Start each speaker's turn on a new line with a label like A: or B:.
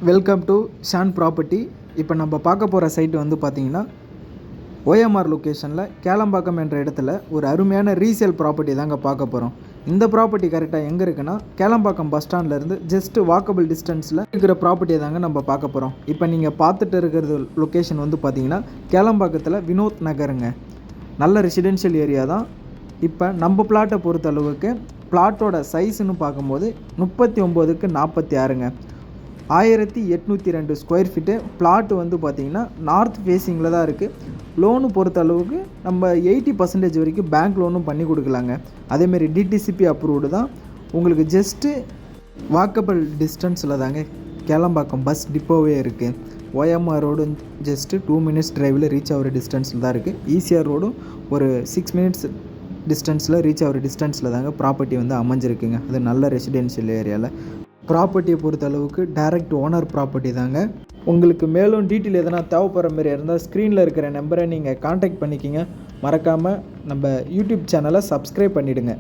A: Welcome to Shawn property. இப்போ நம்ம பார்க்க போகிற சைட்டு வந்து பார்த்திங்கன்னா ஓஎம்ஆர் லொக்கேஷனில் கேளம்பாக்கம் என்ற இடத்துல ஒரு அருமையான ரீசேல் ப்ராப்பர்ட்டி தாங்க பார்க்க போகிறோம். இந்த ப்ராப்பர்ட்டி கரெக்டாக எங்கே இருக்குன்னா கேளம்பாக்கம் பஸ் ஸ்டாண்ட்லேருந்து ஜஸ்ட்டு வாக்கபிள் டிஸ்டன்ஸில் இருக்கிற ப்ராப்பர்ட்டியை தாங்க நம்ம பார்க்க போகிறோம். இப்போ நீங்கள் பார்த்துட்டு இருக்கிறது லொக்கேஷன் வந்து பார்த்திங்கன்னா கேளம்பாக்கத்தில் வினோத் நகருங்க. நல்ல ரெசிடென்ஷியல் ஏரியா தான். இப்போ நம்ம பிளாட்டை பொறுத்த அளவுக்கு பிளாட்டோட சைஸ்ன்னு பார்க்கும்போது 39க்கு 46ங்க. 1802 ஸ்கொயர் ஃபீட்டு. பிளாட்டு வந்து பார்த்திங்கன்னா நார்த் ஃபேஸிங்கில் தான் இருக்குது. லோனு பொறுத்த அளவுக்கு நம்ம 80% வரைக்கும் பேங்க் லோனும் பண்ணி கொடுக்கலாங்க. அதேமாரி டிடிசிபி அப்ரூவ்டு தான். உங்களுக்கு ஜஸ்ட்டு வாக்கபிள் டிஸ்டன்ஸில் தாங்க கேளம்பாக்கம் பஸ் டிப்போவே இருக்குது. ஓஎம்ஆர் ரோடு ஜஸ்ட்டு 2 minutes டிரைவில் ரீச் ஆகிற டிஸ்டன்ஸில் தான் இருக்குது. ஈசிஆர் ரோடும் ஒரு 6 minutes டிஸ்டன்ஸில் ரீச் ஆகிற டிஸ்டன்ஸில் தாங்க ப்ராப்பர்ட்டி வந்து அமைஞ்சிருக்குங்க. அது நல்ல ரெசிடென்ஷியல் ஏரியாவில். ப்ராப்பர்ட்டியை பொறுத்த அளவுக்கு டைரக்ட் ஓனர் ப்ராப்பர்ட்டி தாங்க. உங்களுக்கு மேலும் டீட்டெயில் எதனா தேவைப்படுற மாதிரி இருந்தால் ஸ்க்ரீனில் இருக்கிற நம்பரை நீங்கள் காண்டாக்ட் பண்ணிக்கிங்க. மறக்காமல் நம்ம யூடியூப் சேனலை சப்ஸ்கிரைப் பண்ணிவிடுங்க.